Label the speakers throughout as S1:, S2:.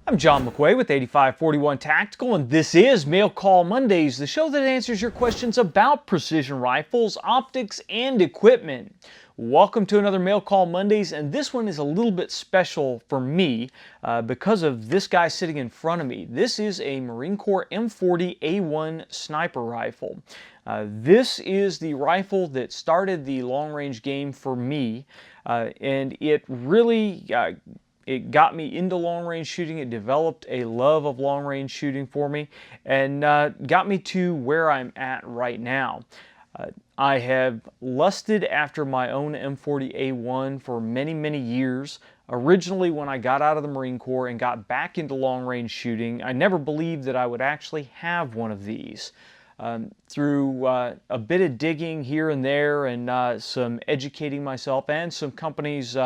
S1: I'm John McQuay with 8541 Tactical, and this is Mail Call Mondays, the show that answers your questions about precision rifles, optics, and equipment. Welcome to another Mail Call Mondays, and this one is a little bit special for me because of this guy sitting in front of me. This is a Marine Corps M40A1 sniper rifle. This is the rifle that started the long-range game for me, and it really it got me into long-range shooting. It developed a love of long-range shooting for me and got me to where I'm at right now. I have lusted after my own M40A1 for many, many years. Originally, when I got out of the Marine Corps and got back into long-range shooting, I never believed that I would actually have one of these. Through a bit of digging here and there and some educating myself and some companies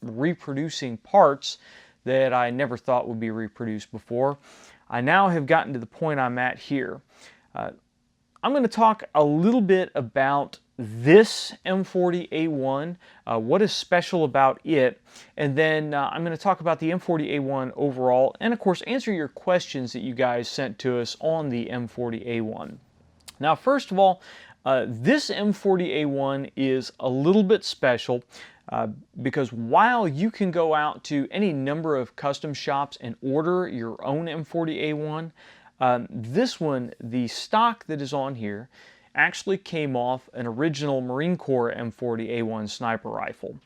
S1: reproducing parts that I never thought would be reproduced before, I now have gotten to the point I'm at here. I'm going to talk a little bit about this M40A1, what is special about it, and then I'm going to talk about the M40A1 overall, and of course answer your questions that you guys sent to us on the M40A1. Now, first of all, this M40A1 is a little bit special because while you can go out to any number of custom shops and order your own M40A1, this one, the stock that is on here, actually came off an original Marine Corps M40A1 sniper rifle.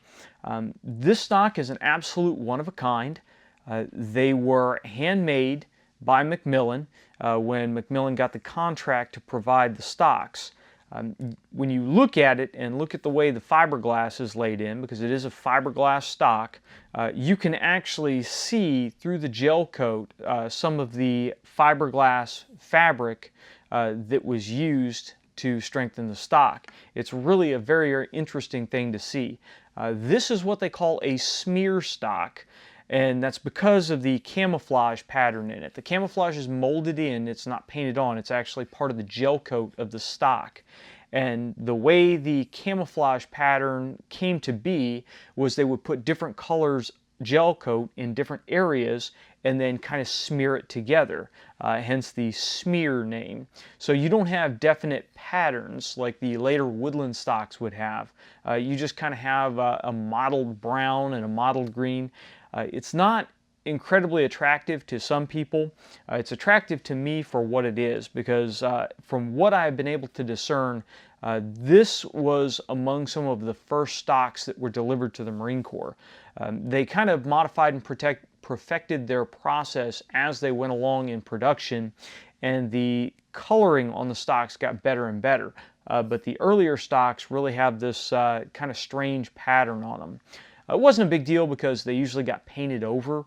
S1: This stock is an absolute one-of-a-kind. They were handmade by Macmillan when Macmillan got the contract to provide the stocks. When you look at it and look at the way the fiberglass is laid in, because it is a fiberglass stock, you can actually see through the gel coat some of the fiberglass fabric that was used to strengthen the stock. It's really a very interesting thing to see. This is what they call a smear stock, and that's because of the camouflage pattern in it. The camouflage is molded in, it's not painted on, it's actually part of the gel coat of the stock. And the way the camouflage pattern came to be was they would put different colors gel coat in different areas and then kind of smear it together, hence the smear name. So you don't have definite patterns like the later woodland stocks would have. You just kind of have a mottled brown and a mottled green. It's not incredibly attractive to some people. It's attractive to me for what it is because from what I've been able to discern, this was among some of the first stocks that were delivered to the Marine Corps. They kind of modified and perfected their process as they went along in production, and the coloring on the stocks got better and better. But the earlier stocks really have this kind of strange pattern on them. It wasn't a big deal because they usually got painted over.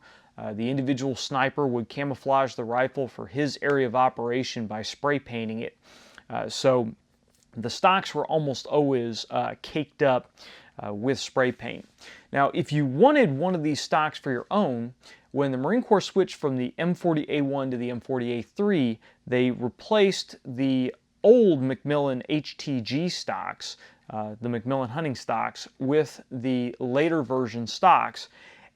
S1: The individual sniper would camouflage the rifle for his area of operation by spray painting it. So the stocks were almost always caked up with spray paint. Now, if you wanted one of these stocks for your own, when the Marine Corps switched from the M40A1 to the M40A3, they replaced the old Macmillan HTG stocks, the Macmillan hunting stocks, with the later version stocks,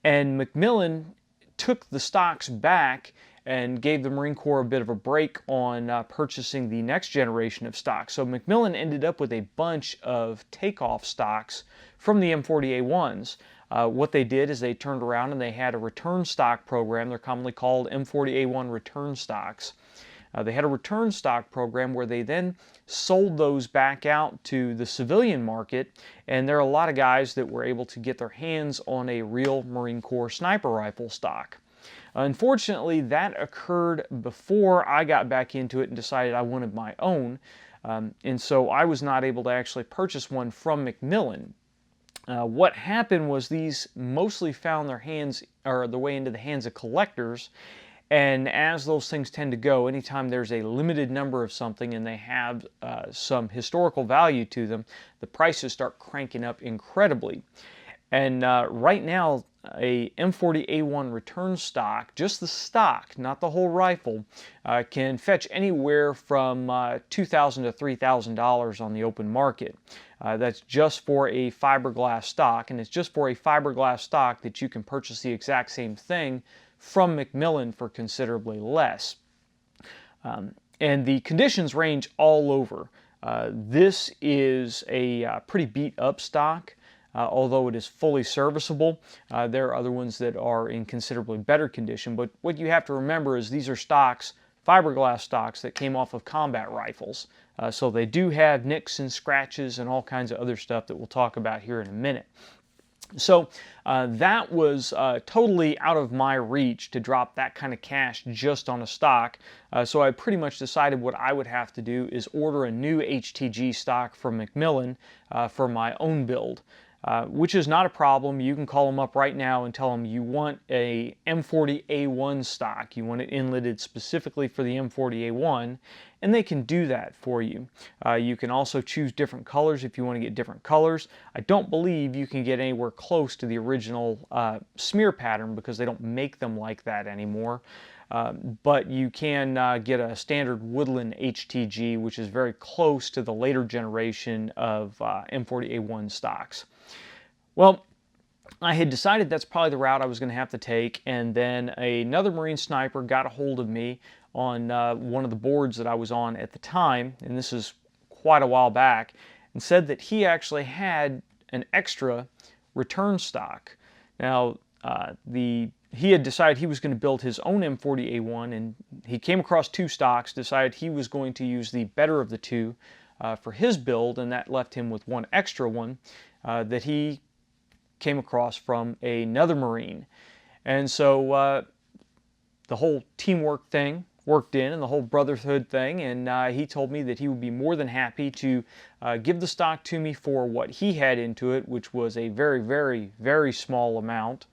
S1: and Macmillan took the stocks back and gave the Marine Corps a bit of a break on purchasing the next generation of stocks. So Macmillan ended up with a bunch of takeoff stocks from the M40A1s. What they did is they turned around and they had a return stock program. They're commonly called M40A1 return stocks. They had a return stock program where they then sold those back out to the civilian market, and there are a lot of guys that were able to get their hands on a real Marine Corps sniper rifle stock. Unfortunately, that occurred before I got back into it and decided I wanted my own, and so I was not able to actually purchase one from Macmillan. What happened was these mostly found their way into the hands of collectors. And as those things tend to go, anytime there's a limited number of something and they have some historical value to them, the prices start cranking up incredibly. And right now, a M40A1 return stock, just the stock, not the whole rifle, can fetch anywhere from $2,000 to $3,000 on the open market. That's just for a fiberglass stock, and it's just for a fiberglass stock that you can purchase the exact same thing from Macmillan for considerably less. And the conditions range all over. This is a pretty beat up stock. Although it is fully serviceable, there are other ones that are in considerably better condition. But what you have to remember is these are stocks, fiberglass stocks that came off of combat rifles. So they do have nicks and scratches and all kinds of other stuff that we'll talk about here in a minute. So that was totally out of my reach to drop that kind of cash just on a stock. So I pretty much decided what I would have to do is order a new HTG stock from Macmillan for my own build. Which is not a problem. You can call them up right now and tell them you want a M40A1 stock. You want it inletted specifically for the M40A1, and they can do that for you. You can also choose different colors if you want to get different colors. I don't believe you can get anywhere close to the original smear pattern because they don't make them like that anymore. But you can get a standard woodland HTG, which is very close to the later generation of M40A1 stocks. Well, I had decided that's probably the route I was going to have to take, and then another Marine sniper got a hold of me on one of the boards that I was on at the time, and this is quite a while back, and said that he actually had an extra return stock. Now, he had decided he was going to build his own M40A1, and he came across two stocks, decided he was going to use the better of the two for his build, and that left him with one extra one that he came across from another Marine. And so the whole teamwork thing worked in, and the whole brotherhood thing, and he told me that he would be more than happy to give the stock to me for what he had into it, which was a very, very, very small amount.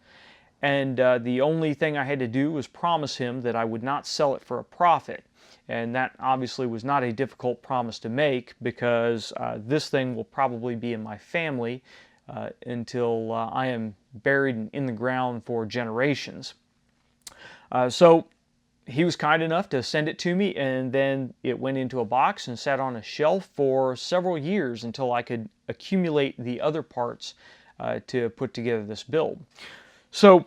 S1: And the only thing I had to do was promise him that I would not sell it for a profit. And that obviously was not a difficult promise to make, because this thing will probably be in my family until I am buried in the ground for generations. So he was kind enough to send it to me, and then it went into a box and sat on a shelf for several years until I could accumulate the other parts to put together this build. So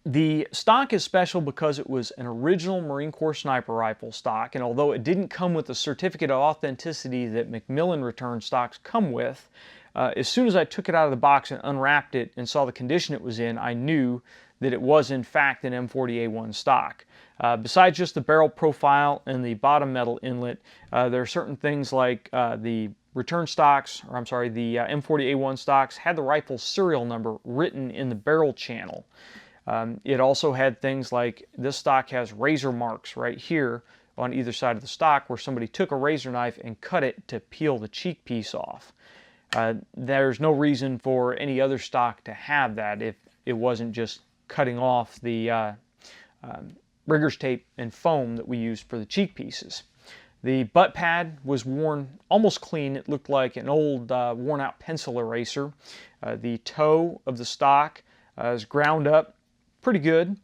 S1: the stock is special because it was an original Marine Corps sniper rifle stock, and although it didn't come with the certificate of authenticity that Macmillan return stocks come with, as soon as I took it out of the box and unwrapped it and saw the condition it was in, I knew that it was in fact an M40A1 stock. Besides just the barrel profile and the bottom metal inlet, there are certain things like the return stocks, or I'm sorry, the M40A1 stocks had the rifle serial number written in the barrel channel. It also had things like this stock has razor marks right here on either side of the stock where somebody took a razor knife and cut it to peel the cheek piece off. There's no reason for any other stock to have that if it wasn't just cutting off the rigger's tape and foam that we used for the cheek pieces. The butt pad was worn almost clean. It looked like an old worn out pencil eraser. The toe of the stock is ground up pretty good,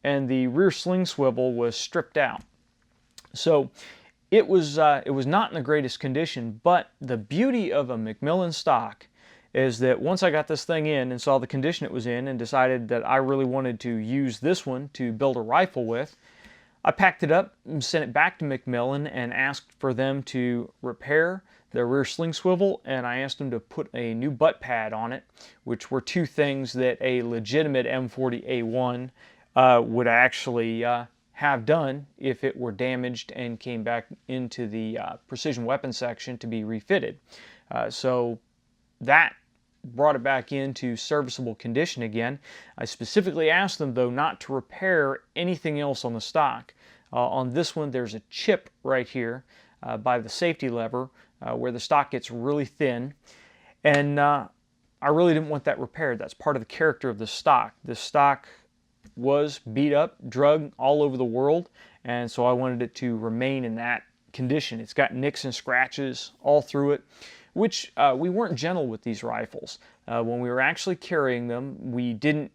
S1: and the rear sling swivel was stripped out. So it was not in the greatest condition, but the beauty of a Macmillan stock is that once I got this thing in and saw the condition it was in and decided that I really wanted to use this one to build a rifle with, I packed it up and sent it back to Macmillan and asked for them to repair the rear sling swivel, and I asked them to put a new butt pad on it, which were two things that a legitimate M40A1 would actually have done if it were damaged and came back into the precision weapon section to be refitted. So that brought it back into serviceable condition again. I specifically asked them, though, not to repair anything else on the stock. On this one, there's a chip right here by the safety lever where the stock gets really thin, and I really didn't want that repaired. That's part of the character of the stock. This stock was beat up, drug all over the world, and so I wanted it to remain in that condition. It's got nicks and scratches all through it, which we weren't gentle with these rifles. When we were actually carrying them, we didn't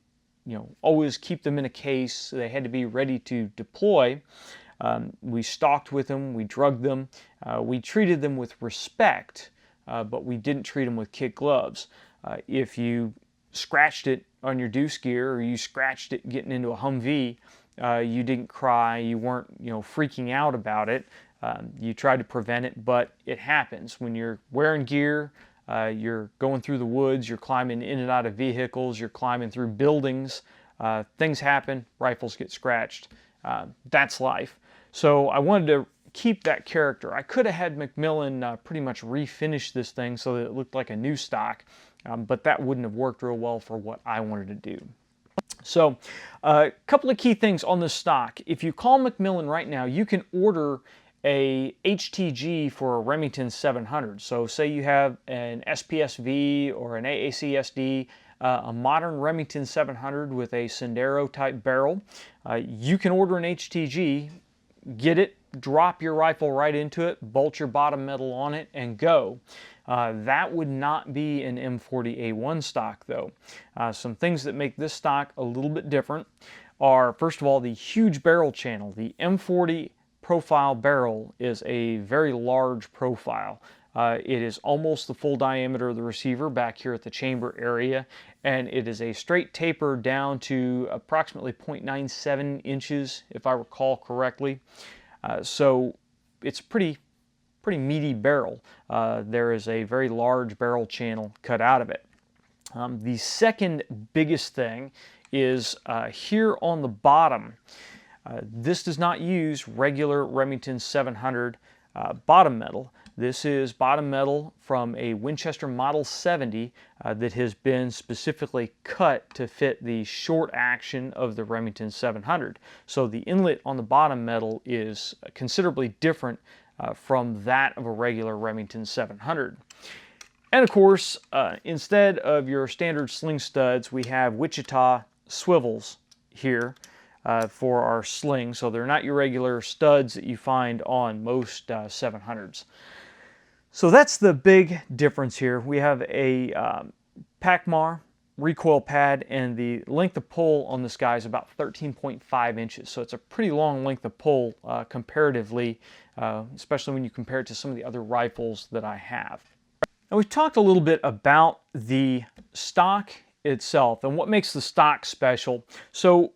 S1: always keep them in a case. They had to be ready to deploy. We stalked with them, we drugged them, we treated them with respect, but we didn't treat them with kid gloves. If you scratched it on your deuce gear, or you scratched it getting into a Humvee, you didn't cry, you weren't freaking out about it. You tried to prevent it, but it happens. When you're wearing gear, you're going through the woods, you're climbing in and out of vehicles, you're climbing through buildings, things happen, rifles get scratched. That's life. So I wanted to keep that character. I could have had McMillan pretty much refinish this thing so that it looked like a new stock, but that wouldn't have worked real well for what I wanted to do. So a couple of key things on this stock. If you call McMillan right now, you can order a HTG for a Remington 700. So say you have an SPSV or an AACSD, a modern Remington 700 with a Sendero type barrel. You can order an HTG, get it, drop your rifle right into it, bolt your bottom metal on it, and go. That would not be an M40A1 stock though. Some things that make this stock a little bit different are, first of all, the huge barrel channel. The M40 profile barrel is a very large profile. It is almost the full diameter of the receiver back here at the chamber area, and it is a straight taper down to approximately 0.97 inches, if I recall correctly. So it's pretty meaty barrel. There is a very large barrel channel cut out of it. The second biggest thing is here on the bottom. This does not use regular Remington 700 bottom metal. This is bottom metal from a Winchester Model 70 that has been specifically cut to fit the short action of the Remington 700. So the inlet on the bottom metal is considerably different from that of a regular Remington 700. And of course, instead of your standard sling studs, we have Wichita swivels here for our sling. So they're not your regular studs that you find on most 700s. So that's the big difference here. We have a Pacmar recoil pad, and the length of pull on this guy is about 13.5 inches. So it's a pretty long length of pull comparatively, especially when you compare it to some of the other rifles that I have. Now, we've talked a little bit about the stock itself and what makes the stock special. So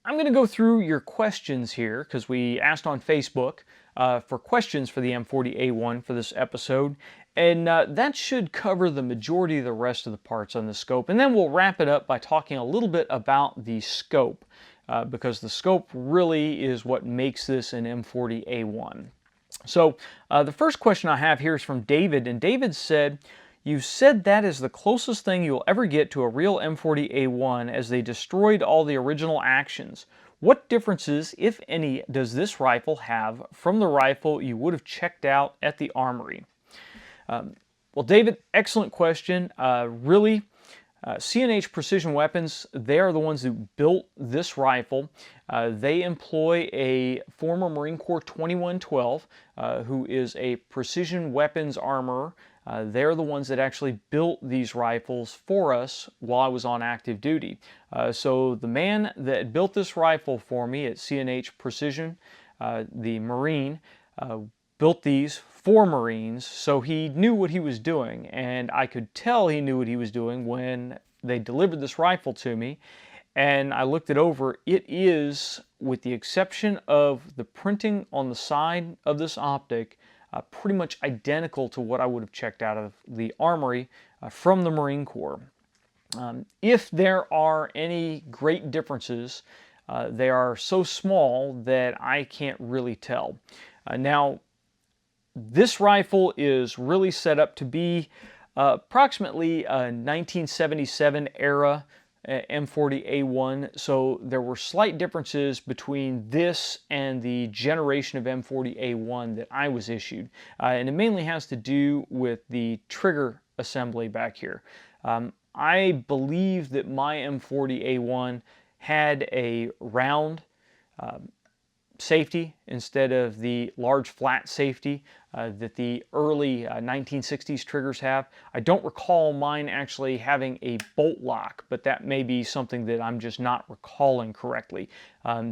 S1: I'm going to go through your questions here because we asked on Facebook for questions for the M40A1 for this episode, and that should cover the majority of the rest of the parts on the scope. And then we'll wrap it up by talking a little bit about the scope, because the scope really is what makes this an M40A1. So the first question I have here is from David, and David said, "You said that is the closest thing you'll ever get to a real M40A1 as they destroyed all the original actions. What differences, if any, does this rifle have from the rifle you would have checked out at the armory?" Well, David, excellent question. Really, C&H Precision Weapons, they are the ones who built this rifle. They employ a former Marine Corps 2112 who is a precision weapons armorer. They're the ones that actually built these rifles for us while I was on active duty. So the man that built this rifle for me at C&H Precision, the Marine, built these for Marines, so he knew what he was doing, and I could tell he knew what he was doing when they delivered this rifle to me. And I looked it over. It is, with the exception of the printing on the side of this optic, pretty much identical to what I would have checked out of the armory from the Marine Corps. If there are any great differences, they are so small that I can't really tell. Now, this rifle is really set up to be approximately a 1977 era M40A1, so there were slight differences between this and the generation of M40A1 that I was issued, and it mainly has to do with the trigger assembly back here. I believe that my M40A1 had a round safety instead of the large flat safety that the early 1960s triggers have. I don't recall mine actually having a bolt lock, but that may be something that I'm just not recalling correctly.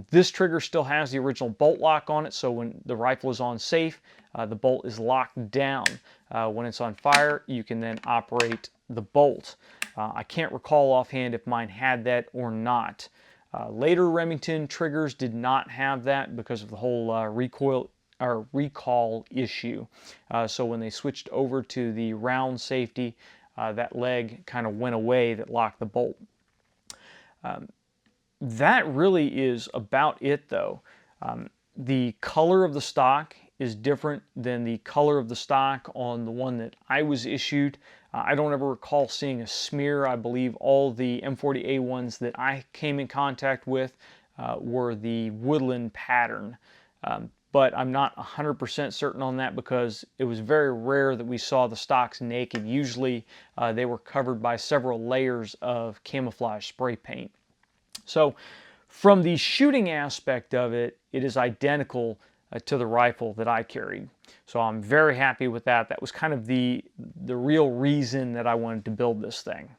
S1: This trigger still has the original bolt lock on it, so when the rifle is on safe, the bolt is locked down. When it's on fire, you can then operate the bolt. I can't recall offhand if mine had that or not. Later Remington triggers did not have that because of the whole recall issue. So when they switched over to the round safety, that leg kind of went away that locked the bolt. That really is about it, though. The color of the stock is different than the color of the stock on the one that I was issued. I don't ever recall seeing a smear. I believe all the M40A1s that I came in contact with were the woodland pattern. But I'm not 100% certain on that because it was very rare that we saw the stocks naked. Usually they were covered by several layers of camouflage spray paint. So from the shooting aspect of it, it is identical to the rifle that I carried. So I'm very happy with that. That was kind of the real reason that I wanted to build this thing.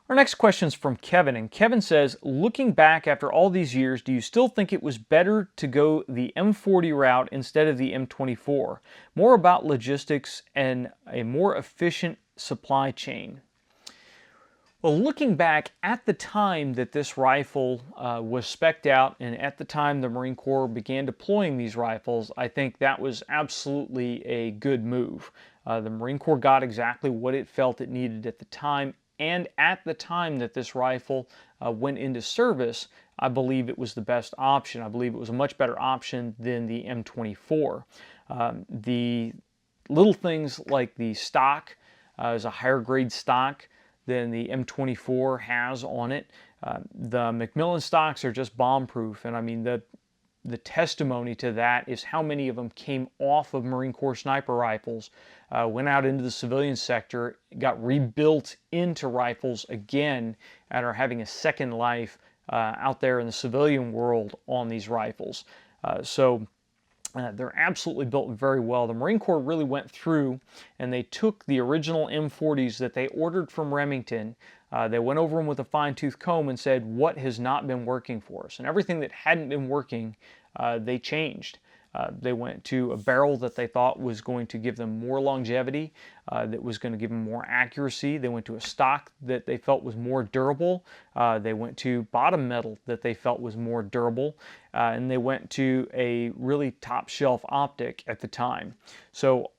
S1: Our next question is from Kevin, and Kevin says, looking back after all these years, do you still think it was better to go the M40 route instead of the M24? More about logistics and a more efficient supply chain. Well, looking back at the time that this rifle was spec'd out and at the time the Marine Corps began deploying these rifles, I think that was absolutely a good move. The Marine Corps got exactly what it felt it needed at the time, and at the time that this rifle went into service, I believe it was the best option. I believe it was a much better option than the M24. The little things like the stock is a higher grade stock than the M24 has on it. The Macmillan stocks are just bomb-proof, and I mean the testimony to that is how many of them came off of Marine Corps sniper rifles, went out into the civilian sector, got rebuilt into rifles again, and are having a second life out there in the civilian world on these rifles. They're absolutely built very well. The Marine Corps really went through and they took the original M40s that they ordered from Remington. They went over them with a fine-tooth comb and said, what has not been working for us? And everything that hadn't been working, they changed. They went to a barrel that they thought was going to give them more longevity, that was going to give them more accuracy. They went to a stock that they felt was more durable. They went to bottom metal that they felt was more durable. And they went to a really top shelf optic at the time. So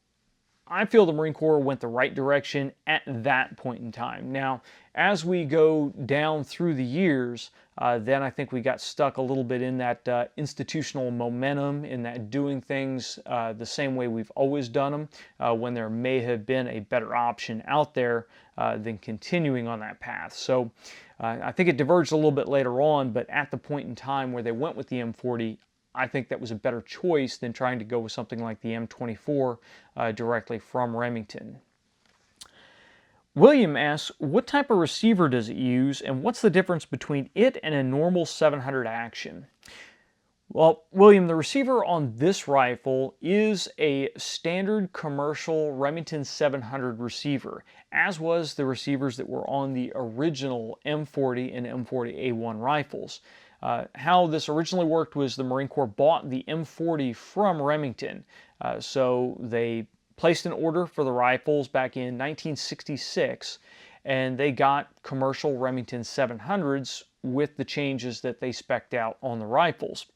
S1: I feel the Marine Corps went the right direction at that point in time. Now, as we go down through the years, then I think we got stuck a little bit in that institutional momentum, in that doing things the same way we've always done them, when there may have been a better option out there than continuing on that path. So I think it diverged a little bit later on, but at the point in time where they went with the M40, I think that was a better choice than trying to go with something like the M24 directly from Remington. William asks, what type of receiver does it use, and what's the difference between it and a normal 700 action? Well, William, the receiver on this rifle is a standard commercial Remington 700 receiver, as was the receivers that were on the original M40 and M40A1 rifles. How this originally worked was the Marine Corps bought the M40 from Remington. So they placed an order for the rifles back in 1966, and they got commercial Remington 700s with the changes that they spec'd out on the rifles.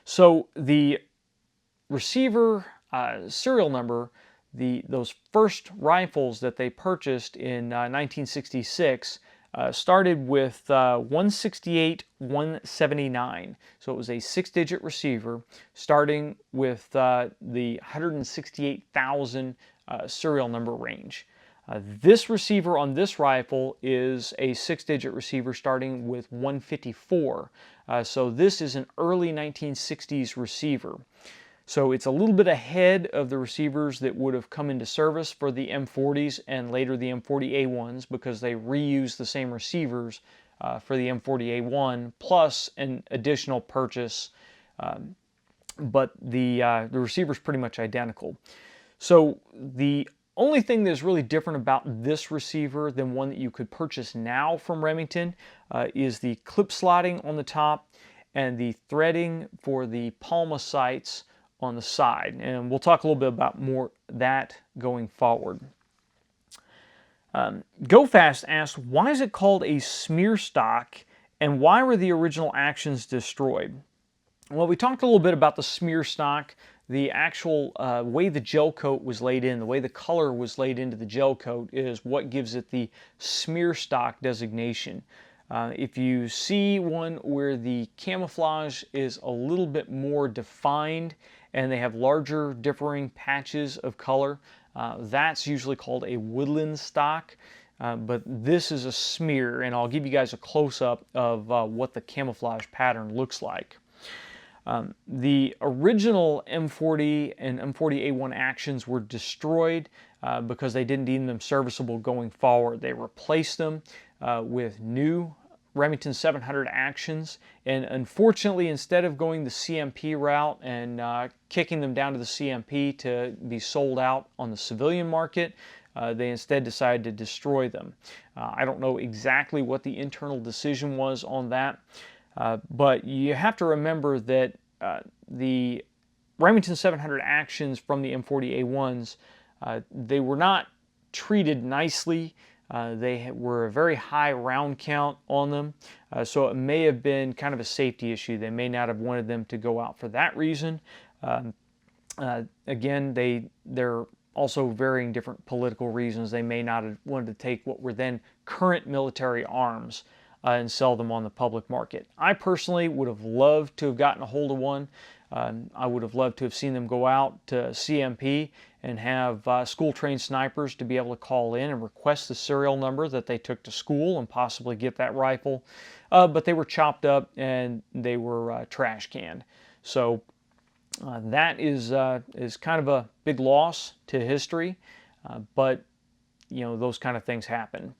S1: So the receiver serial number, those first rifles that they purchased in 1966 started with 168-179. So it was a 6-digit receiver starting with the 168,000 serial number range. This receiver on this rifle is a 6-digit receiver starting with 154. So this is an early 1960s receiver. So it's a little bit ahead of the receivers that would have come into service for the M40s and later the M40A1s, because they reused the same receivers for the M40A1 plus an additional purchase but the receiver is pretty much identical. So the only thing that's really different about this receiver than one that you could purchase now from Remington is the clip slotting on the top and the threading for the Palma sights on the side. And we'll talk a little bit about more that going forward. GoFast asked, why is it called a smear stock and why were the original actions destroyed? Well, we talked a little bit about the smear stock, the actual way the gel coat was laid in, the way the color was laid into the gel coat is what gives it the smear stock designation. If you see one where the camouflage is a little bit more defined and they have larger differing patches of color, that's usually called a woodland stock. But this is a smear, and I'll give you guys a close-up of what the camouflage pattern looks like. The original M40 and M40A1 actions were destroyed because they didn't deem them serviceable going forward. They replaced them with new Remington 700 actions, and unfortunately, instead of going the CMP route and kicking them down to the CMP to be sold out on the civilian market, they instead decided to destroy them. I don't know exactly what the internal decision was on that, but you have to remember that the Remington 700 actions from the M40A1s, they were not treated nicely. They were a very high round count on them, so it may have been kind of a safety issue. They may not have wanted them to go out for that reason. Again, they're also varying different political reasons. They may not have wanted to take what were then current military arms and sell them on the public market. I personally would have loved to have gotten a hold of one. I would have loved to have seen them go out to CMP and have school-trained snipers to be able to call in and request the serial number that they took to school and possibly get that rifle. But they were chopped up and they were trash canned. So that is kind of a big loss to history, but you know, those kind of things happen.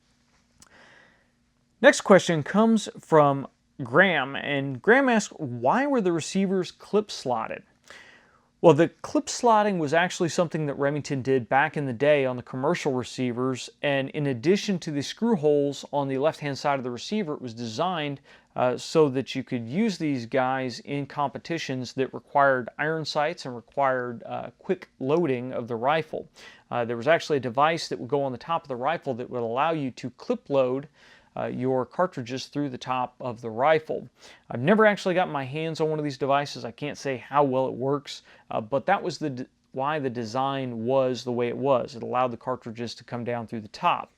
S1: Next question comes from Graham, and Graham asks, why were the receivers clip slotted? Well, the clip slotting was actually something that Remington did back in the day on the commercial receivers, and in addition to the screw holes on the left-hand side of the receiver, it was designed so that you could use these guys in competitions that required iron sights and required quick loading of the rifle. There was actually a device that would go on the top of the rifle that would allow you to clip load your cartridges through the top of the rifle. I've never actually gotten my hands on one of these devices. I can't say how well it works, but that was why the design was the way it was. It allowed the cartridges to come down through the top.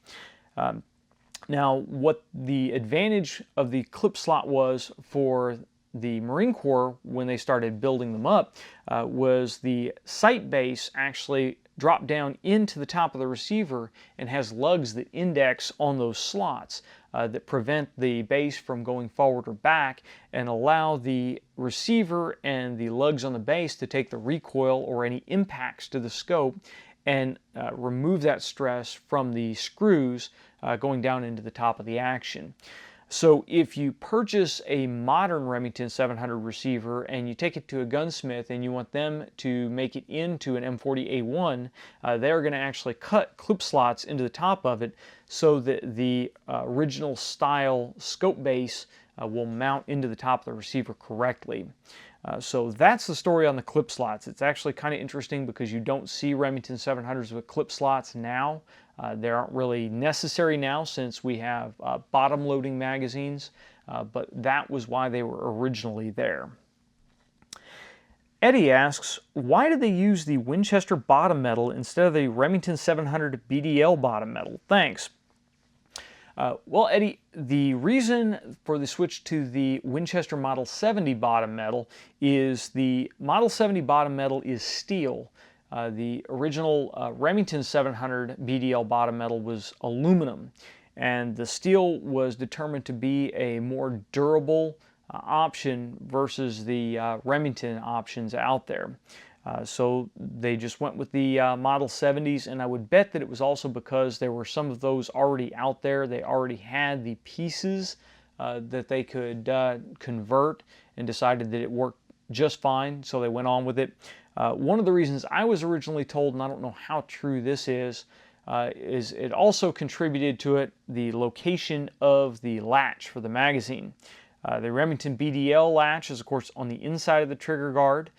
S1: Now, what the advantage of the clip slot was for the Marine Corps when they started building them up was the sight base actually dropped down into the top of the receiver and has lugs that index on those slots that prevent the base from going forward or back and allow the receiver and the lugs on the base to take the recoil or any impacts to the scope and remove that stress from the screws going down into the top of the action. So if you purchase a modern Remington 700 receiver and you take it to a gunsmith and you want them to make it into an M40A1, they're going to actually cut clip slots into the top of it so that the original style scope base will mount into the top of the receiver correctly. So that's the story on the clip slots. It's actually kind of interesting because you don't see Remington 700s with clip slots now. They aren't really necessary now since we have bottom loading magazines, but that was why they were originally there. Eddie asks, why did they use the Winchester bottom metal instead of the Remington 700 BDL bottom metal? Thanks. Well, Eddie, the reason for the switch to the Winchester Model 70 bottom metal is the Model 70 bottom metal is steel. The original Remington 700 BDL bottom metal was aluminum, and the steel was determined to be a more durable option versus the Remington options out there. So they just went with the Model 70s, and I would bet that it was also because there were some of those already out there. They already had the pieces that they could convert and decided that it worked just fine, so they went on with it. One of the reasons I was originally told, and I don't know how true this is it also contributed to it the location of the latch for the magazine. The Remington BDL latch is, of course, on the inside of the trigger guard.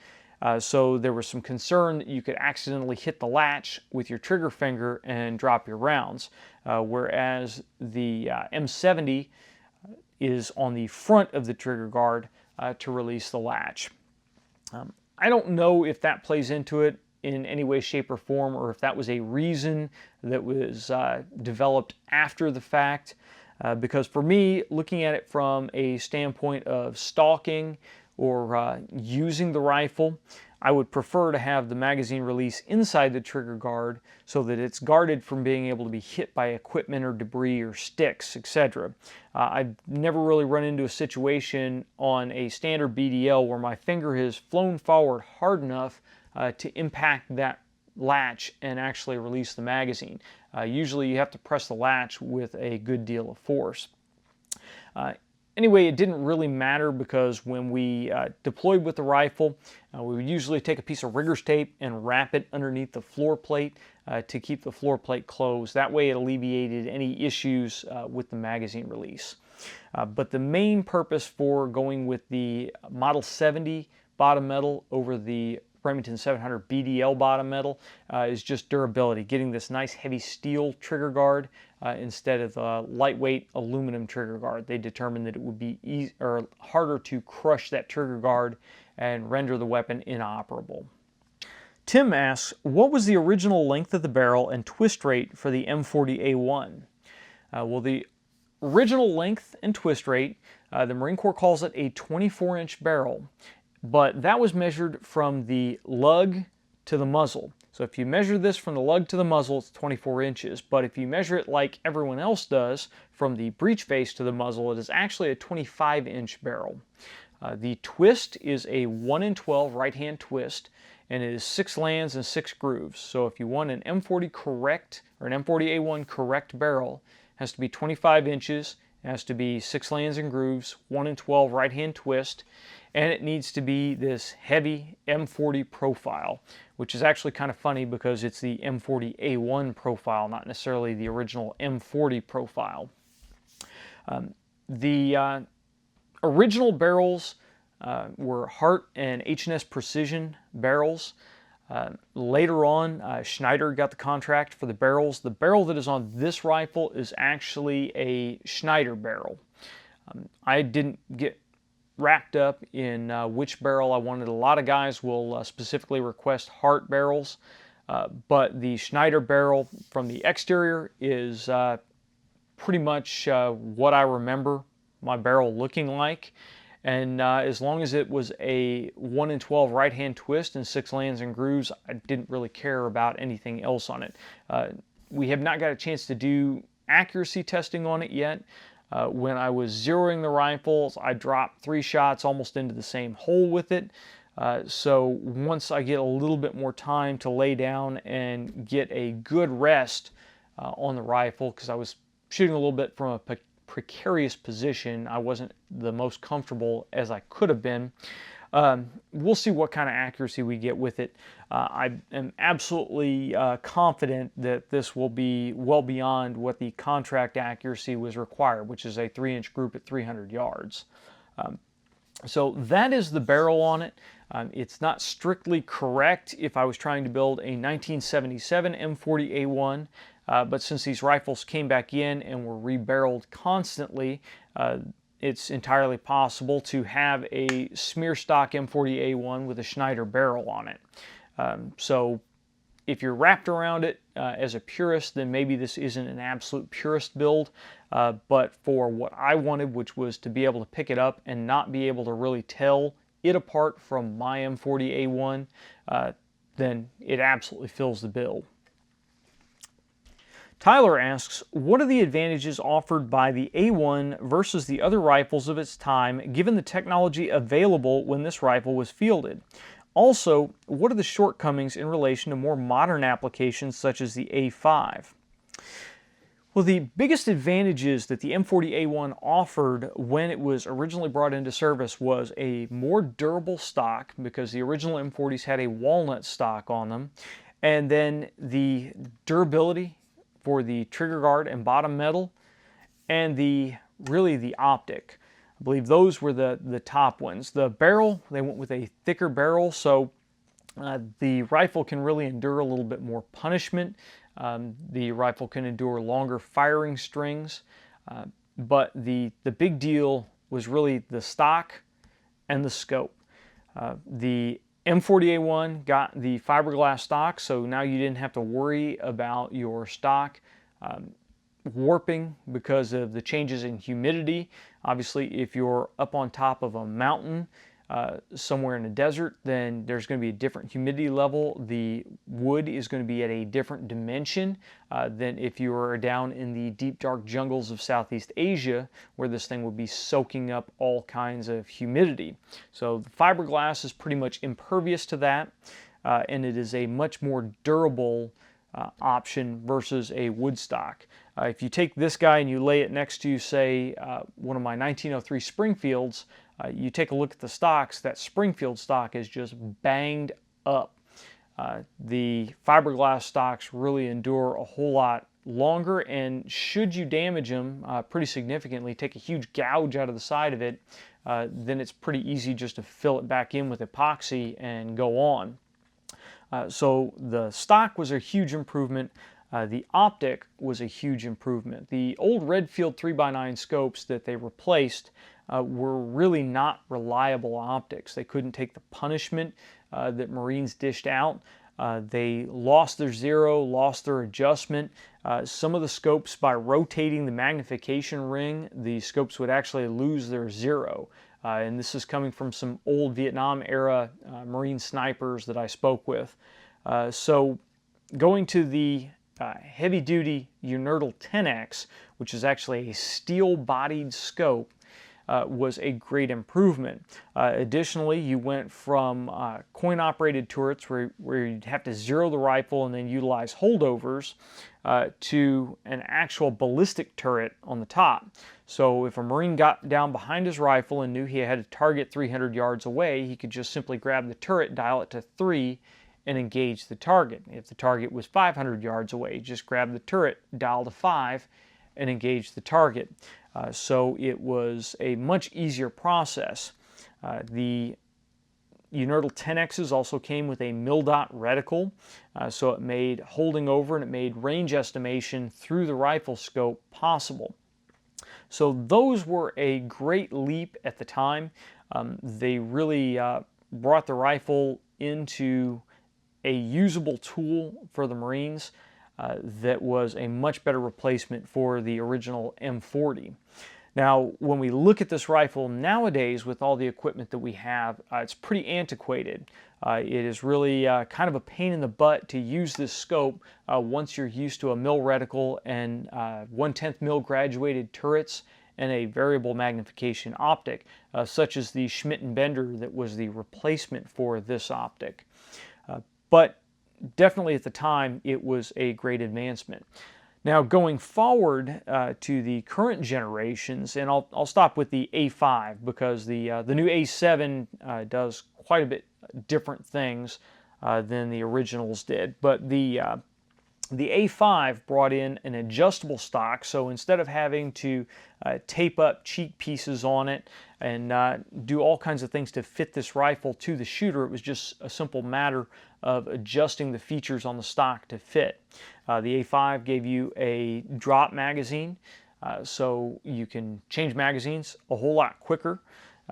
S1: So there was some concern that you could accidentally hit the latch with your trigger finger and drop your rounds, whereas the M70 is on the front of the trigger guard to release the latch. I don't know if that plays into it in any way, shape, or form, or if that was a reason that was developed after the fact, because for me, looking at it from a standpoint of stalking or using the rifle, I would prefer to have the magazine release inside the trigger guard so that it's guarded from being able to be hit by equipment or debris or sticks, etc. I've never really run into a situation on a standard BDL where my finger has flown forward hard enough to impact that latch and actually release the magazine. Usually you have to press the latch with a good deal of force. Anyway, it didn't really matter because when we deployed with the rifle, we would usually take a piece of rigger's tape and wrap it underneath the floor plate to keep the floor plate closed. That way it alleviated any issues with the magazine release. But the main purpose for going with the Model 70 bottom metal over the Remington 700 BDL bottom metal is just durability, getting this nice heavy steel trigger guard instead of the lightweight aluminum trigger guard. They determined that it would be harder to crush that trigger guard and render the weapon inoperable. Tim asks, what was the original length of the barrel and twist rate for the M40A1? Well, the original length and twist rate, the Marine Corps calls it a 24-inch barrel. But that was measured from the lug to the muzzle. So if you measure this from the lug to the muzzle, it's 24 inches. But if you measure it like everyone else does, from the breech face to the muzzle, it is actually a 25-inch barrel. The twist is a 1 in 12 right-hand twist, and it is 6 lands and 6 grooves. So if you want an M40 correct, or an M40A1 correct barrel, it has to be 25 inches, it has to be 6 lands and grooves, 1 in 12 right-hand twist, and it needs to be this heavy M40 profile, which is actually kind of funny because it's the M40A1 profile, not necessarily the original M40 profile. The original barrels were Hart and H&S Precision barrels. Later on, Schneider got the contract for the barrels. The barrel that is on this rifle is actually a Schneider barrel. I didn't get wrapped up in which barrel I wanted. A lot of guys will specifically request Hart barrels, but the Schneider barrel from the exterior is pretty much what I remember my barrel looking like. And as long as it was a 1 in 12 right-hand twist and 6 lands and grooves, I didn't really care about anything else on it. We have not got a chance to do accuracy testing on it yet. When I was zeroing the rifles, I dropped 3 shots almost into the same hole with it. So once I get a little bit more time to lay down and get a good rest on the rifle, because I was shooting a little bit from a precarious position, I wasn't the most comfortable as I could have been. We'll see what kind of accuracy we get with it. I am absolutely confident that this will be well beyond what the contract accuracy was required, which is a 3-inch group at 300 yards. So that is the barrel on it. It's not strictly correct if I was trying to build a 1977 M40A1, but since these rifles came back in and were rebarreled constantly, it's entirely possible to have a smear stock M40A1 with a Schneider barrel on it. So if you're wrapped around it as a purist, then maybe this isn't an absolute purist build, but for what I wanted, which was to be able to pick it up and not be able to really tell it apart from my M40A1, then it absolutely fills the bill. Tyler asks, what are the advantages offered by the A1 versus the other rifles of its time, given the technology available when this rifle was fielded? Also, what are the shortcomings in relation to more modern applications such as the A5? Well, the biggest advantages that the M40A1 offered when it was originally brought into service was a more durable stock, because the original M40s had a walnut stock on them, and then the durability for the trigger guard and bottom metal, and really the optic. I believe those were the top ones. The barrel, they went with a thicker barrel, so the rifle can really endure a little bit more punishment. The rifle can endure longer firing strings, but the big deal was really the stock and the scope. The M40A1 got the fiberglass stock, so now you didn't have to worry about your stock warping because of the changes in humidity. Obviously, if you're up on top of a mountain somewhere in the desert, then there's going to be a different humidity level. The wood is going to be at a different dimension than if you were down in the deep dark jungles of Southeast Asia, where this thing would be soaking up all kinds of humidity. So the fiberglass is pretty much impervious to that, and it is a much more durable option versus a wood stock. If you take this guy and you lay it next to, say, one of my 1903 Springfields, you take a look at the stocks, that Springfield stock is just banged up. The fiberglass stocks really endure a whole lot longer, and should you damage them pretty significantly, take a huge gouge out of the side of it, then it's pretty easy just to fill it back in with epoxy and go on. So the stock was a huge improvement. The optic was a huge improvement. The old Redfield 3x9 scopes that they replaced were really not reliable optics. They couldn't take the punishment that Marines dished out. They lost their zero, lost their adjustment. Some of the scopes, by rotating the magnification ring, the scopes would actually lose their zero. And this is coming from some old Vietnam era Marine snipers that I spoke with. So going to the heavy duty Unertl 10X, which is actually a steel bodied scope, was a great improvement. Additionally, you went from coin-operated turrets where you'd have to zero the rifle and then utilize holdovers to an actual ballistic turret on the top. So if a Marine got down behind his rifle and knew he had a target 300 yards away, he could just simply grab the turret, dial it to 3, and engage the target. If the target was 500 yards away, just grab the turret, dial to 5, and engage the target. So it was a much easier process. The Unertl 10Xs also came with a mil-dot reticle, so it made holding over and it made range estimation through the rifle scope possible. So those were a great leap at the time. They really brought the rifle into a usable tool for the Marines that was a much better replacement for the original M40. Now, when we look at this rifle nowadays with all the equipment that we have, it's pretty antiquated. It is really kind of a pain in the butt to use this scope once you're used to a mil reticle and 1/10 mil graduated turrets and a variable magnification optic, such as the Schmidt and Bender that was the replacement for this optic. But definitely at the time, it was a great advancement. Now, going forward to the current generations, and I'll stop with the A5 because the new A7 does quite a bit different things than the originals did. But the A5 brought in an adjustable stock, so instead of having to tape up cheek pieces on it and do all kinds of things to fit this rifle to the shooter, it was just a simple matter of adjusting the features on the stock to fit. The A5 gave you a drop magazine, so you can change magazines a whole lot quicker,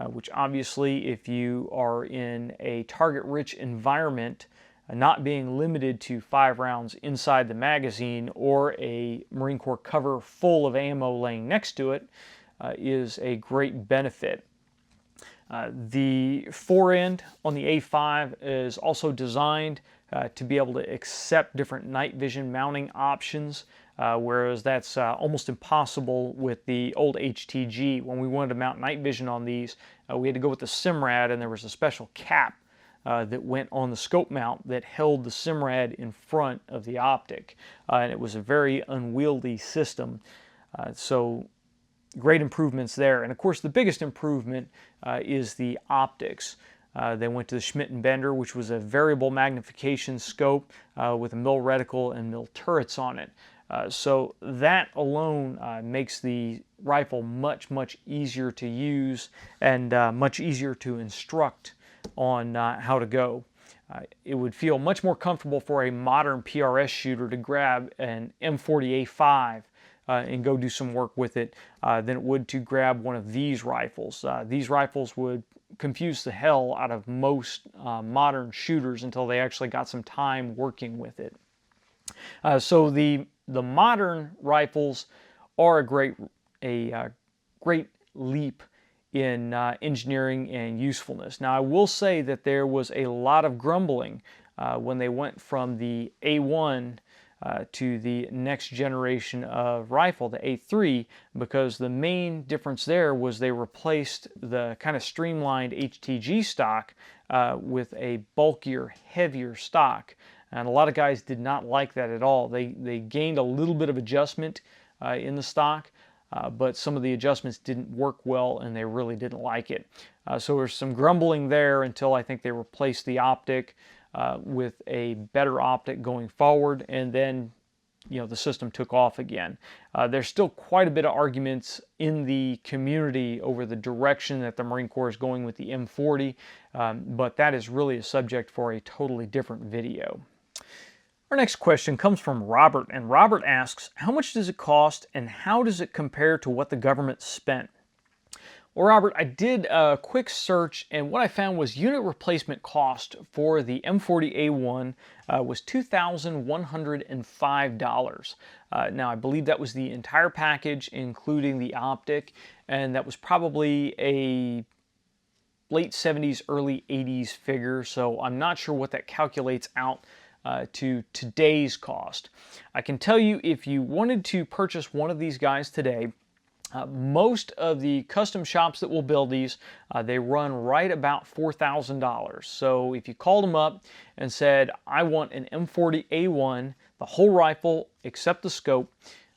S1: which obviously if you are in a target-rich environment, not being limited to 5 rounds inside the magazine or a Marine Corps cover full of ammo laying next to it is a great benefit. The forend on the A5 is also designed to be able to accept different night vision mounting options, whereas that's almost impossible with the old HTG. When we wanted to mount night vision on these, we had to go with the Simrad, and there was a special cap that went on the scope mount that held the SIMRAD in front of the optic. And it was a very unwieldy system. So great improvements there. And of course, the biggest improvement is the optics. They went to the Schmidt and Bender, which was a variable magnification scope with a mill reticle and mill turrets on it. So that alone makes the rifle much, much easier to use and much easier to instruct on how to go. It would feel much more comfortable for a modern PRS shooter to grab an M40A1 and go do some work with it than it would to grab one of these rifles. These rifles would confuse the hell out of most modern shooters until they actually got some time working with it. So the modern rifles are a great leap in engineering and usefulness. Now, I will say that there was a lot of grumbling when they went from the A1 to the next generation of rifle, the A3, because the main difference there was they replaced the kind of streamlined HTG stock with a bulkier, heavier stock. And a lot of guys did not like that at all. They gained a little bit of adjustment in the stock, but some of the adjustments didn't work well and they really didn't like it. So there's some grumbling there until I think they replaced the optic with a better optic going forward, and then the system took off again. There's still quite a bit of arguments in the community over the direction that the Marine Corps is going with the M40, but that is really a subject for a totally different video. Our next question comes from Robert, and Robert asks, how much does it cost and how does it compare to what the government spent? Well, Robert, I did a quick search, and what I found was unit replacement cost for the M40A1 was $2,105. Now, I believe that was the entire package, including the optic, and that was probably a late 70s, early 80s figure, so I'm not sure what that calculates out to today's cost. I can tell you, if you wanted to purchase one of these guys today, most of the custom shops that will build these, they run right about $4,000. So if you called them up and said, I want an M40A1, the whole rifle except the scope,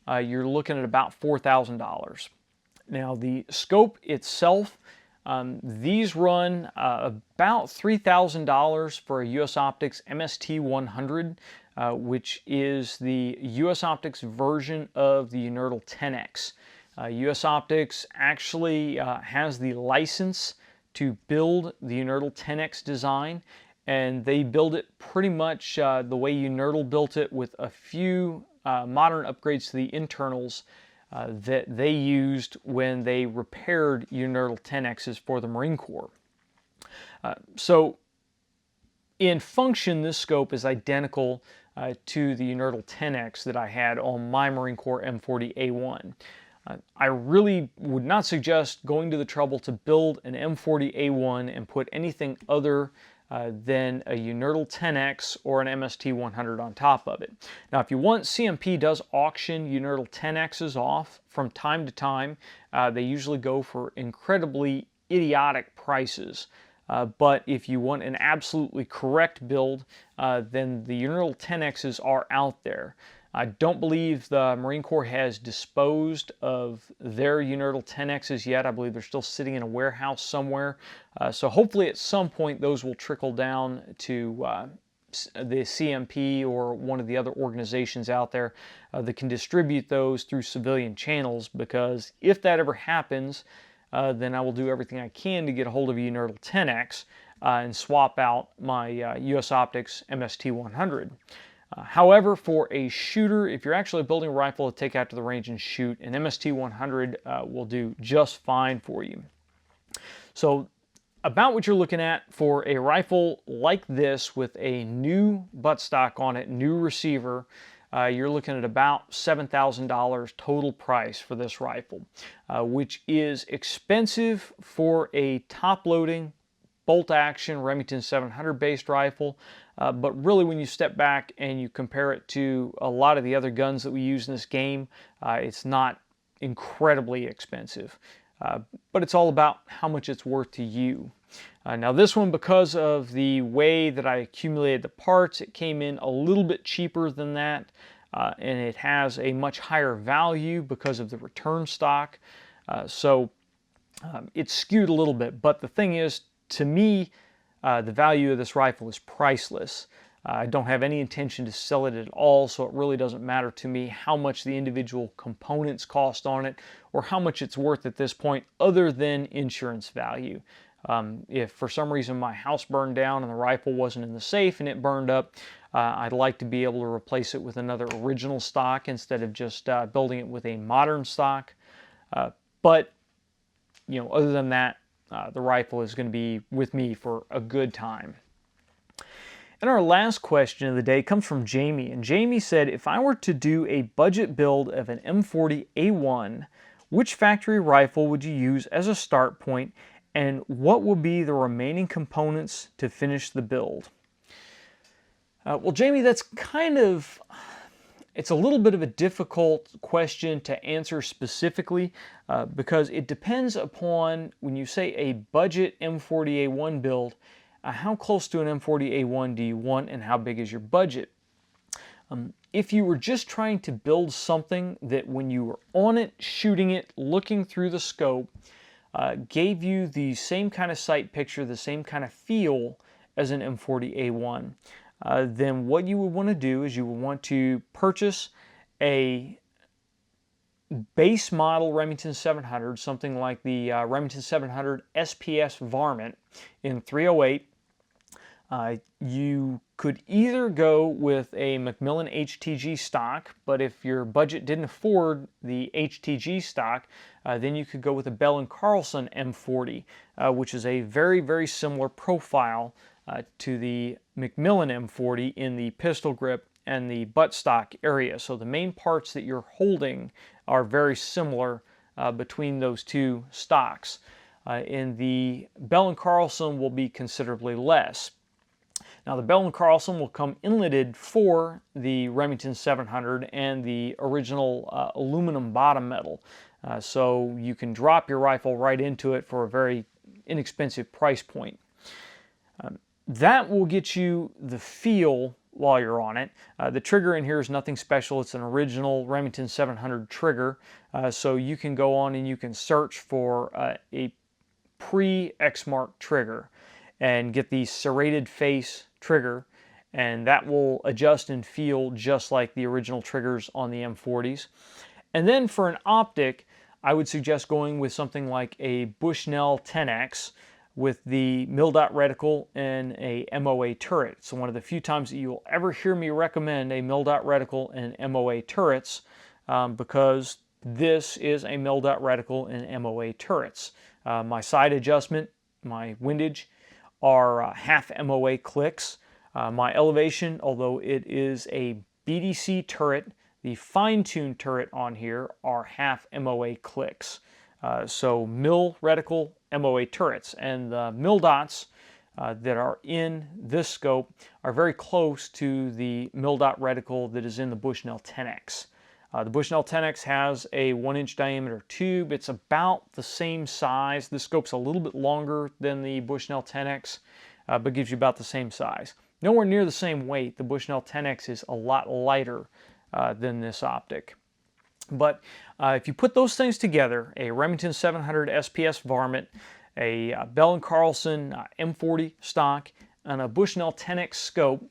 S1: you're looking at about $4,000. Now the scope itself, these run about $3,000 for a US Optics MST100, which is the US Optics version of the Unertl 10X. US Optics actually has the license to build the Unertl 10X design, and they build it pretty much the way Unertl built it, with a few modern upgrades to the internals that they used when they repaired Unertl 10Xs for the Marine Corps. So in function, this scope is identical to the Unertl 10X that I had on my Marine Corps M40A1. I really would not suggest going to the trouble to build an M40A1 and put anything other than a Unertl 10X or an MST100 on top of it. Now, if you want, CMP does auction Unertl 10Xs off from time to time. They usually go for incredibly idiotic prices. But if you want an absolutely correct build, then the Unertl 10Xs are out there. I don't believe the Marine Corps has disposed of their Unertl 10Xs yet. I believe they're still sitting in a warehouse somewhere. So hopefully at some point those will trickle down to the CMP or one of the other organizations out there that can distribute those through civilian channels, because if that ever happens, then I will do everything I can to get a hold of a Unertl 10X and swap out my US Optics MST100. However, for a shooter, if you're actually building a rifle to take out to the range and shoot, an MST100 will do just fine for you. So about what you're looking at for a rifle like this with a new buttstock on it, new receiver, you're looking at about $7,000 total price for this rifle, which is expensive for a top-loading bolt-action Remington 700 based rifle, but really when you step back and you compare it to a lot of the other guns that we use in this game, it's not incredibly expensive. But it's all about how much it's worth to you. Now this one, because of the way that I accumulated the parts, it came in a little bit cheaper than that, and it has a much higher value because of the return stock. So it's skewed a little bit, but the thing is, to me, the value of this rifle is priceless. I don't have any intention to sell it at all, so it really doesn't matter to me how much the individual components cost on it or how much it's worth at this point, other than insurance value. If for some reason my house burned down and the rifle wasn't in the safe and it burned up, I'd like to be able to replace it with another original stock instead of just building it with a modern stock. But other than that, the rifle is going to be with me for a good time. And our last question of the day comes from Jamie. And Jamie said, if I were to do a budget build of an M40A1, which factory rifle would you use as a start point, and what will be the remaining components to finish the build? Well, Jamie, that's it's a little bit of a difficult question to answer specifically because it depends upon, when you say a budget M40A1 build, how close to an M40A1 do you want and how big is your budget? If you were just trying to build something that when you were on it, shooting it, looking through the scope, gave you the same kind of sight picture, the same kind of feel as an M40A1, then what you would want to do is you would want to purchase a base model Remington 700, something like the Remington 700 SPS Varmint in 308. You could either go with a Macmillan HTG stock, but if your budget didn't afford the HTG stock, then you could go with a Bell & Carlson M40, which is a very, very similar profile to the Macmillan M40 in the pistol grip and the buttstock area. So the main parts that you're holding are very similar between those two stocks. And the Bell & Carlson will be considerably less. Now the Bell & Carlson will come inletted for the Remington 700 and the original aluminum bottom metal. So you can drop your rifle right into it for a very inexpensive price point. That will get you the feel while you're on it. The trigger in here is nothing special. It's an original Remington 700 trigger. So you can go on and you can search for a pre-Exmark trigger and get the serrated face trigger, and that will adjust and feel just like the original triggers on the M40s. And then for an optic, I would suggest going with something like a Bushnell 10X with the mil-dot reticle and a MOA turret. So one of the few times that you will ever hear me recommend a mil-dot reticle and MOA turrets, because this is a mil-dot reticle and MOA turrets. My side adjustment, my windage, are half MOA clicks. My elevation, although it is a BDC turret, the fine-tuned turret on here are half MOA clicks. So mil reticle MOA turrets, and the mil dots that are in this scope are very close to the mil dot reticle that is in the Bushnell 10X. The Bushnell 10X has a 1-inch diameter tube. It's about the same size. The scope's a little bit longer than the Bushnell 10X, but gives you about the same size. Nowhere near the same weight. The Bushnell 10X is a lot lighter than this optic. But if you put those things together, a Remington 700 SPS Varmint, a Bell & Carlson M40 stock, and a Bushnell 10X scope,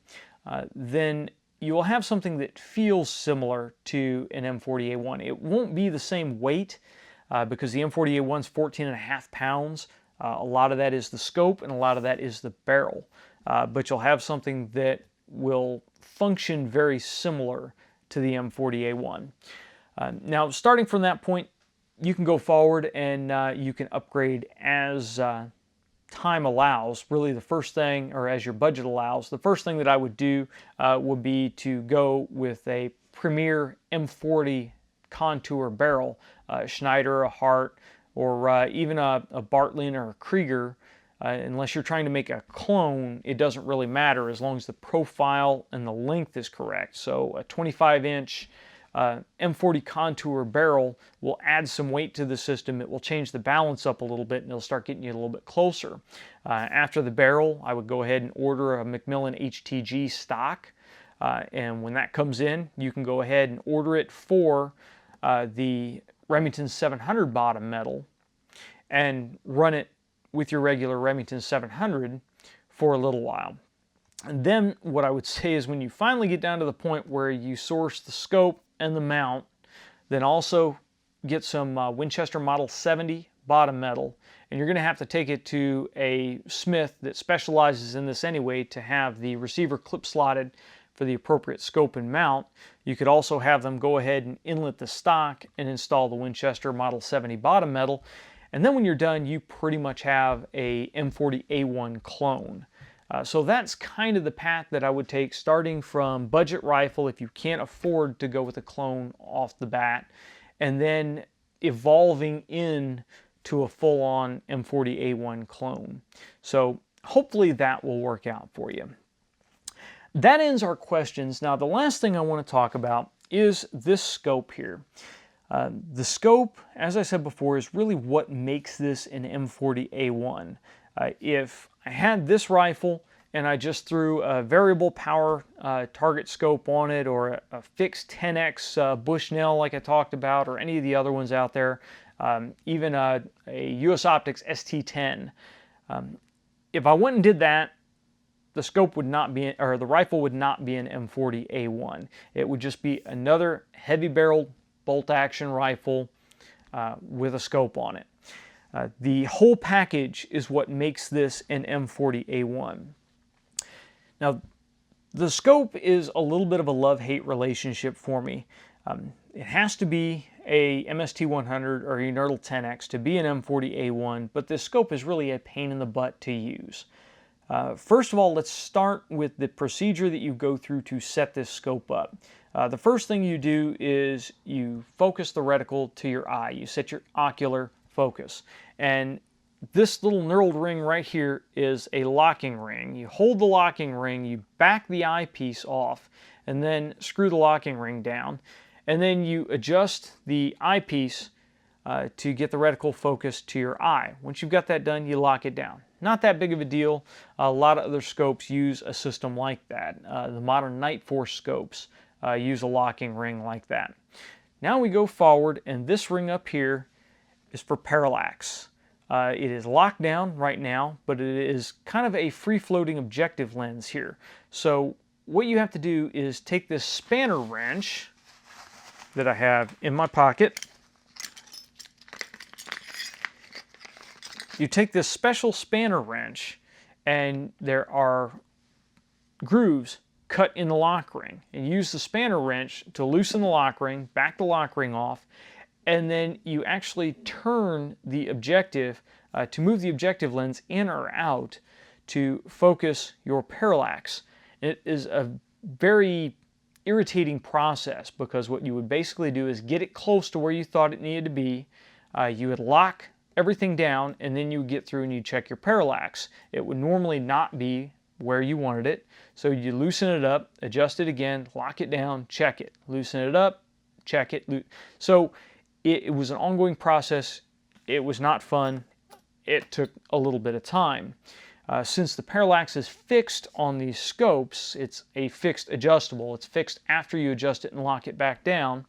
S1: then you will have something that feels similar to an M40A1. It won't be the same weight because the M40A1 is 14.5 pounds. A lot of that is the scope and a lot of that is the barrel. But you'll have something that will function very similar to the M40A1. Now, starting from that point, you can go forward and you can upgrade as time allows. Really the first thing, or as your budget allows, the first thing that I would do would be to go with a Premier M40 contour barrel, Schneider, a Hart, or even a Bartlett or a Krieger. Unless you're trying to make a clone, it doesn't really matter as long as the profile and the length is correct. So a 25-inch M40 contour barrel will add some weight to the system. It will change the balance up a little bit, and it'll start getting you a little bit closer. After the barrel, I would go ahead and order a Macmillan HTG stock, and when that comes in, you can go ahead and order it for the Remington 700 bottom metal and run it with your regular Remington 700 for a little while. And then what I would say is when you finally get down to the point where you source the scope and the mount, then also get some Winchester Model 70 bottom metal, and you're going to have to take it to a smith that specializes in this anyway to have the receiver clip slotted for the appropriate scope and mount. You could also have them go ahead and inlet the stock and install the Winchester Model 70 bottom metal, and then when you're done, you pretty much have a M40A1 clone. So that's kind of the path that I would take, starting from budget rifle if you can't afford to go with a clone off the bat, and then evolving in to a full-on M40A1 clone. So hopefully that will work out for you. That ends our questions. Now the last thing I want to talk about is this scope here. The scope, as I said before, is really what makes this an M40A1. If I had this rifle and I just threw a variable power target scope on it, or a fixed 10x Bushnell like I talked about, or any of the other ones out there, even a US Optics ST10, if I went and did that, the scope would not be, or the rifle would not be an M40A1. It would just be another heavy barreled bolt action rifle with a scope on it. The whole package is what makes this an M40A1. Now, the scope is a little bit of a love-hate relationship for me. It has to be a MST100 or Unertl 10X to be an M40A1, but this scope is really a pain in the butt to use. First of all, let's start with the procedure that you go through to set this scope up. The first thing you do is you focus the reticle to your eye. You set your ocular focus. And this little knurled ring right here is a locking ring. You hold the locking ring, you back the eyepiece off, and then screw the locking ring down. And then you adjust the eyepiece to get the reticle focused to your eye. Once you've got that done, you lock it down. Not that big of a deal. A lot of other scopes use a system like that. The modern Night Force scopes use a locking ring like that. Now we go forward, and this ring up here is for parallax. It is locked down right now, but it is kind of a free-floating objective lens here. So what you have to do is take this spanner wrench that I have in my pocket. You take this special spanner wrench, and there are grooves cut in the lock ring, and use the spanner wrench to loosen the lock ring, back the lock ring off, and then you actually turn the objective to move the objective lens in or out to focus your parallax. It is a very irritating process, because what you would basically do is get it close to where you thought it needed to be. You would lock everything down, and then you would get through and you check your parallax. It would normally not be where you wanted it, so you loosen it up, adjust it again, lock it down, check it, loosen it up, check it. So it was an ongoing process. It was not fun. It took a little bit of time. Since the parallax is fixed on these scopes, it's a fixed adjustable. It's fixed after you adjust it and lock it back down.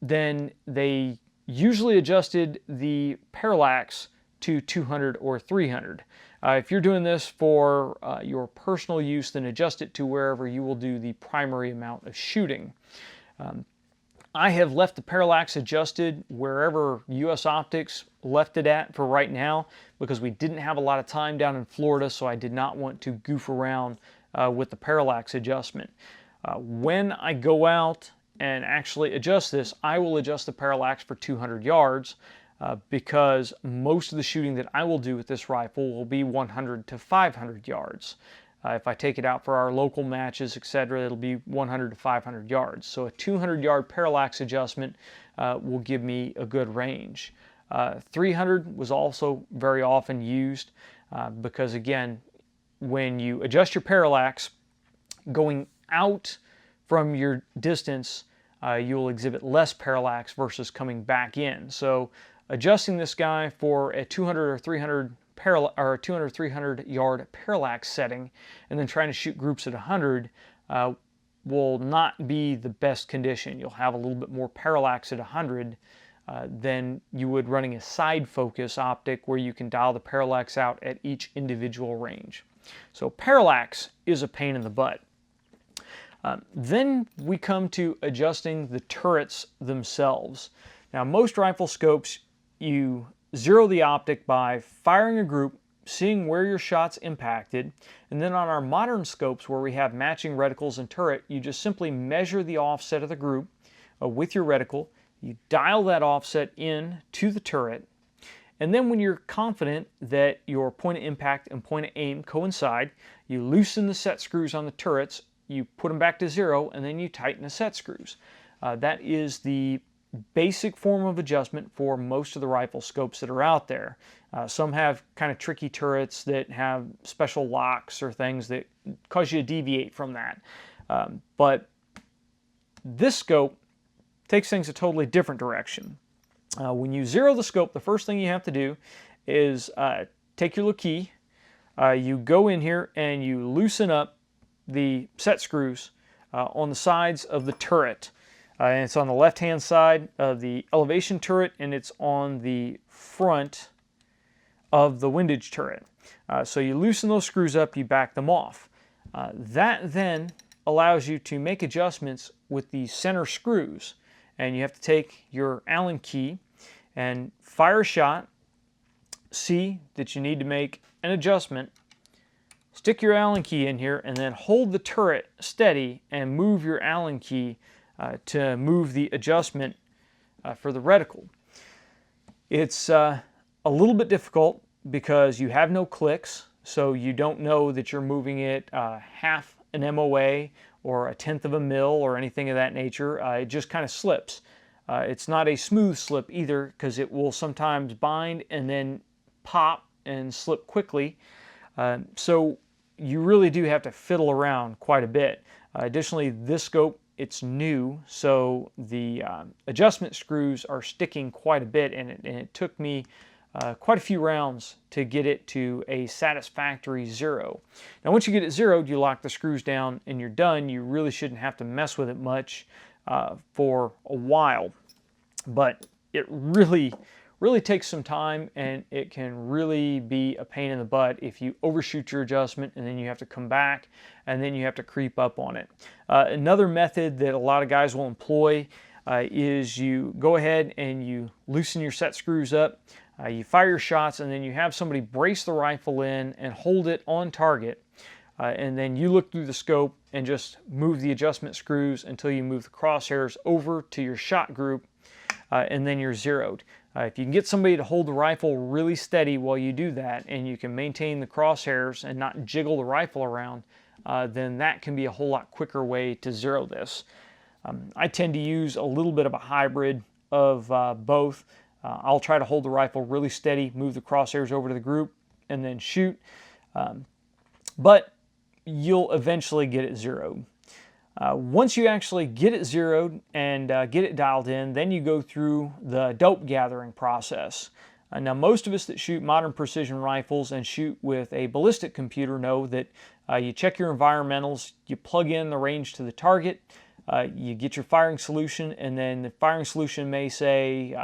S1: Then they usually adjusted the parallax to 200 or 300. If you're doing this for your personal use, then adjust it to wherever you will do the primary amount of shooting. I have left the parallax adjusted wherever US Optics left it at for right now, because we didn't have a lot of time down in Florida, so I did not want to goof around with the parallax adjustment. When I go out and actually adjust this, I will adjust the parallax for 200 yards because most of the shooting that I will do with this rifle will be 100 to 500 yards. If I take it out for our local matches, etc., it'll be 100 to 500 yards. So a 200-yard parallax adjustment will give me a good range. 300 was also very often used because, again, when you adjust your parallax, going out from your distance, you'll exhibit less parallax versus coming back in. So adjusting this guy for a 200 or 300 300 yard parallax setting and then trying to shoot groups at 100 will not be the best condition. You'll have a little bit more parallax at 100 than you would running a side focus optic where you can dial the parallax out at each individual range. So parallax is a pain in the butt. Then we come to adjusting the turrets themselves. Now most rifle scopes, you zero the optic by firing a group, seeing where your shot's impacted, and then on our modern scopes where we have matching reticles and turret, you just simply measure the offset of the group with your reticle, you dial that offset in to the turret, and then when you're confident that your point of impact and point of aim coincide, you loosen the set screws on the turrets, you put them back to 0, and then you tighten the set screws. That is the basic form of adjustment for most of the rifle scopes that are out there. Some have kind of tricky turrets that have special locks or things that cause you to deviate from that. But this scope takes things a totally different direction. When you zero the scope, the first thing you have to do is take your little key, you go in here and you loosen up the set screws on the sides of the turret. And it's on the left-hand side of the elevation turret, and it's on the front of the windage turret. So you loosen those screws up, you back them off. That then allows you to make adjustments with the center screws. And you have to take your Allen key and fire a shot, see that you need to make an adjustment, stick your Allen key in here, and then hold the turret steady and move your Allen key to move the adjustment for the reticle. It's a little bit difficult because you have no clicks, so you don't know that you're moving it half an MOA or a tenth of a mil or anything of that nature. It just kind of slips. It's not a smooth slip either because it will sometimes bind and then pop and slip quickly. So you really do have to fiddle around quite a bit. Additionally, this scope, it's new, so the adjustment screws are sticking quite a bit, and it took me quite a few rounds to get it to a satisfactory 0. Now once you get it zeroed, you lock the screws down and you're done. You really shouldn't have to mess with it much for a while, but it really takes some time, and it can really be a pain in the butt if you overshoot your adjustment and then you have to come back and then you have to creep up on it. Another method that a lot of guys will employ is you go ahead and you loosen your set screws up, you fire your shots, and then you have somebody brace the rifle in and hold it on target, and then you look through the scope and just move the adjustment screws until you move the crosshairs over to your shot group, and then you're zeroed. If you can get somebody to hold the rifle really steady while you do that, and you can maintain the crosshairs and not jiggle the rifle around, then that can be a whole lot quicker way to zero this. I tend to use a little bit of a hybrid of both. I'll try to hold the rifle really steady, move the crosshairs over to the group, and then shoot. But you'll eventually get it zeroed. Once you actually get it zeroed and get it dialed in, then you go through the dope gathering process. Now most of us that shoot modern precision rifles and shoot with a ballistic computer know that you check your environmentals, you plug in the range to the target, you get your firing solution, and then the firing solution may say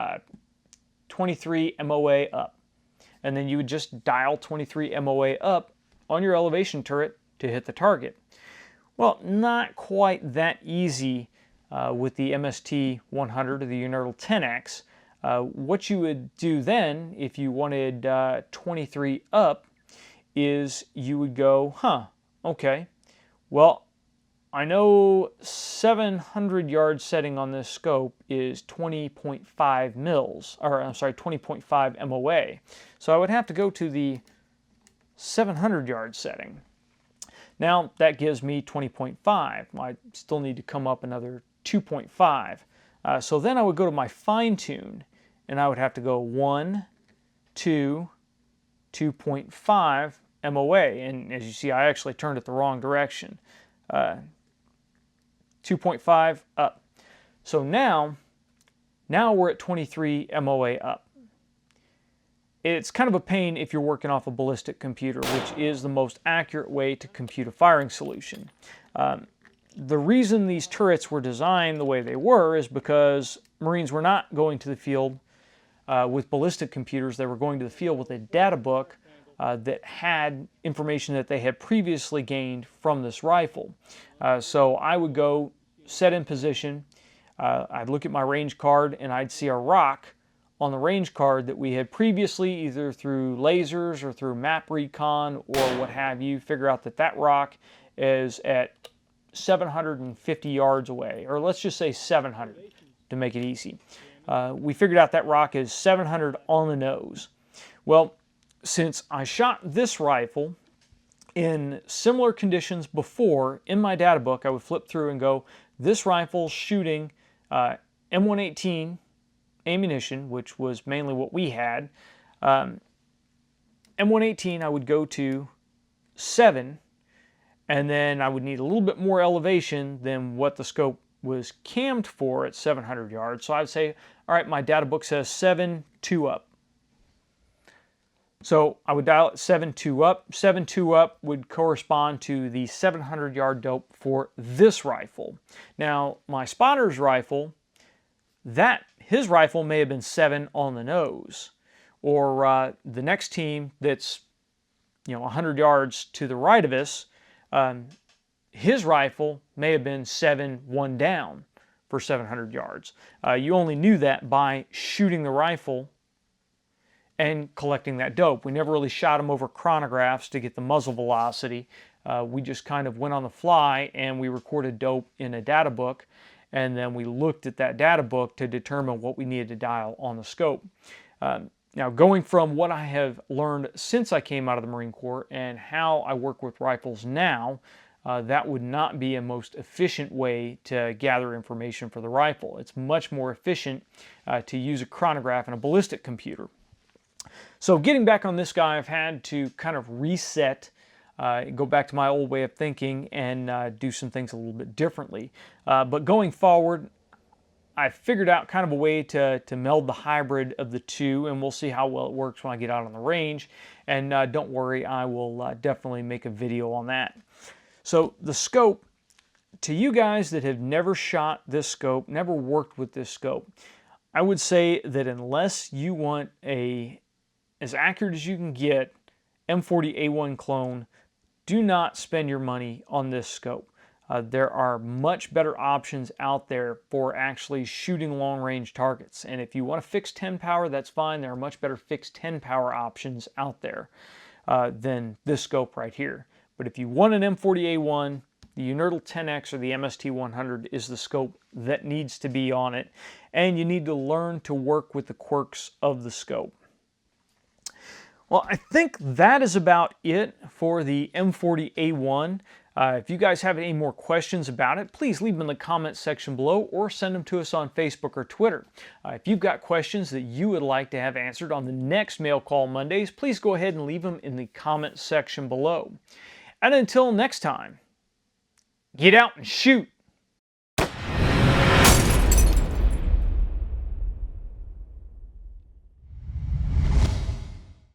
S1: 23 MOA up. And then you would just dial 23 MOA up on your elevation turret to hit the target. Well, not quite that easy with the MST 100 or the Unertl 10X. What you would do then, if you wanted 23 up, is you would go, okay, well, I know 700 yard setting on this scope is 20.5 mils, or I'm sorry, 20.5 MOA. So I would have to go to the 700 yard setting. Now that gives me 20.5. I still need to come up another 2.5. So then I would go to my fine tune, and I would have to go 1, 2, 2.5 MOA. And as you see, I actually turned it the wrong direction. 2.5 up. So now we're at 23 MOA up. It's kind of a pain if you're working off a ballistic computer, which is the most accurate way to compute a firing solution. The reason these turrets were designed the way they were is because Marines were not going to the field with ballistic computers. They were going to the field with a data book that had information that they had previously gained from this rifle. So I would go set in position, I'd look at my range card, and I'd see a rock on the range card that we had previously, either through lasers or through map recon or what have you, figure out that that rock is at 750 yards away, or let's just say 700 to make it easy. We figured out that rock is 700 on the nose. Well, since I shot this rifle in similar conditions before, in my data book, I would flip through and go, this rifle's shooting M118 ammunition, which was mainly what we had. M118 I would go to 7, and then I would need a little bit more elevation than what the scope was cammed for at 700 yards. So I'd say, all right, my data book says 7-2 up. So I would dial it 7-2 up. 7-2 up would correspond to the 700 yard dope for this rifle. Now, my spotter's rifle, his rifle may have been 7 on the nose. Or the next team that's 100 yards to the right of us, his rifle may have been 7-1 down for 700 yards. You only knew that by shooting the rifle and collecting that dope. We never really shot them over chronographs to get the muzzle velocity. We just kind of went on the fly and we recorded dope in a data book, and then we looked at that data book to determine what we needed to dial on the scope. Now, going from what I have learned since I came out of the Marine Corps and how I work with rifles now, that would not be a most efficient way to gather information for the rifle. It's much more efficient to use a chronograph and a ballistic computer. So getting back on this guy, I've had to kind of reset, go back to my old way of thinking and do some things a little bit differently. But going forward, I figured out kind of a way to meld the hybrid of the two, and we'll see how well it works when I get out on the range. And don't worry, I will definitely make a video on that. So the scope, to you guys that have never shot this scope, never worked with this scope, I would say that unless you want as accurate as you can get M40A1 clone, do not spend your money on this scope. There are much better options out there for actually shooting long-range targets. And if you want a fixed 10 power, that's fine. There are much better fixed 10 power options out there than this scope right here. But if you want an M40A1, the Unertl 10X or the MST100 is the scope that needs to be on it. And you need to learn to work with the quirks of the scope. Well, I think that is about it for the M40A1. If you guys have any more questions about it, please leave them in the comments section below or send them to us on Facebook or Twitter. If you've got questions that you would like to have answered on the next Mail Call Mondays, please go ahead and leave them in the comments section below. And until next time, get out and shoot!